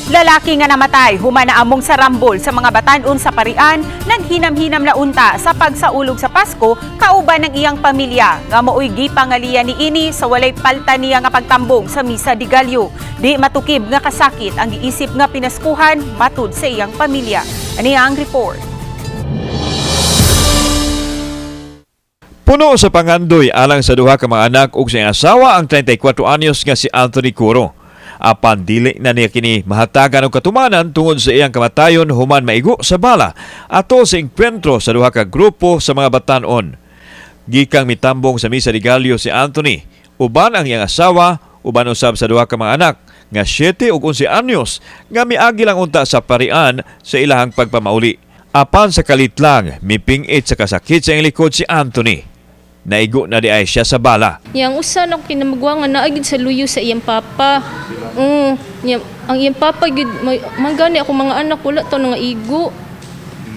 Lalaki nga namatay, humana among sa rambol sa mga batanon sa Parian, naghinam-hinam na unta sa pagsaulog sa Pasko, kauban ng iyang pamilya, nga maoy gipangalian ni ini sa walay palta niya nga pagtambong sa Misa de Gallo. Di matukib nga kasakit ang giisip nga pinaskuhan matud sa iyang pamilya. Ani ang report. Puno sa pangandoy alang sa duha ka mga anak ug sa iyang asawa ang 34 anyos nga si Anthony Curo. Apan dili na niya kini mahatagan og katumanan tungod sa iyang kamatayon human maigo sa bala ato sa engkwentro sa duha ka grupo sa mga batanon. Gikang mitambong sa Misa de Gallo si Anthony, uban ang iyang asawa, uban usab sa duha ka mga anak nga 7 ug 11 anyos nga miagi lang unta sa Parian sa ilahang pagpamauli. Apan sa kalit lang, mipingit sa kasakit sa iyang likod si Anthony. Naigo na di ay siya sa bala. Yang usa na kinamagwangan na agid sa luyo sa iyang papa. Ang iyang papa gid manggani ako mga anak wala taw nga igo.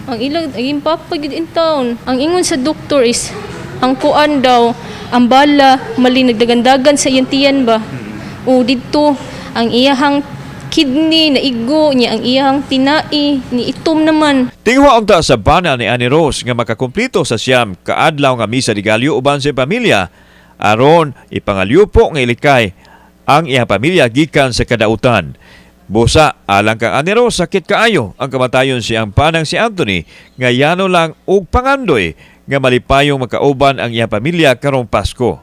Ang iyang papa gid in town. Ang ingon sa doktor is ang kuan daw ang bala mali nagdagandagan sa iyang tiyan ba. O didto ang iyahang kidney na igo niya ang iyang tinai ni itom naman. Tingwa unta sa bana ni Annie Rose nga makakumpleto sa siyam kaadlaw nga Misa de Gallo uban sa pamilya aron ipangalyupo nga ilikay ang iyang pamilya gikan sa kadautan. Busa alang kang Annie Rose sakit kaayo ang kamatayon siyang panang si Anthony nga yano lang og pangandoy nga malipayong makauban ang iyang pamilya karong Pasko.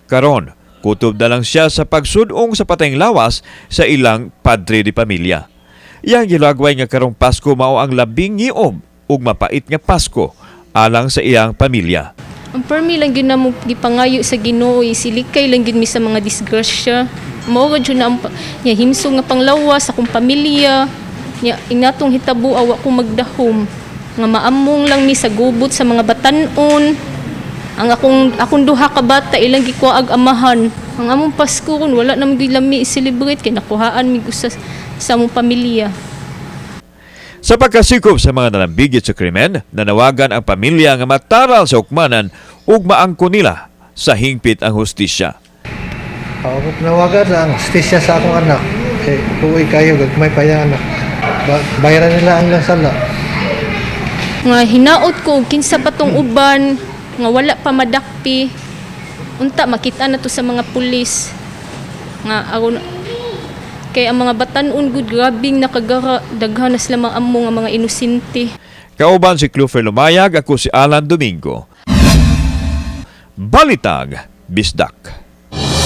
Karon kutob na lang siya sa pagsudong sa patayng lawas sa ilang padre de pamilya. Iyang gilagway nga karong Pasko mao ang labing ngiob ug mapait nga Pasko alang sa iyang pamilya. Ang permi lang gyud namo gipangayo sa Ginoo silikay lang gyud mi sa mga disgrasya. Mao gud na nya himsog nga panglawas sa akong pamilya. Nya inatong hitabo awa ko magdahom nga maamong lang mi sa gubot sa mga batanon. Ang akong duha ka bata ilang gikuaag amahan. Ang among Pasko kun wala na magilami i-celebrate kay nakuhaan mi sa among pamilya. Sa pagkasikop sa mga nalambigit sa krimen, nanawagan ang pamilya nga mataral sa hukmanan ug maangko nila sa hingpit ang hustisya. Ako nawagan ang hustisya sa akong anak. Uwi kayo gagmay pa yung anak. Bayaran nila ang ilang sala. Nga hinaot ko kinsa patong uban nga wala pa madakpi unta makita na to sa mga pulis nga ako kay ang mga batanon gud grabing nakagara daghan na sila maamo nga mga inosente. Kauban si Clover Lumayag, ako si Alan Domingo. Balitag Bisdak.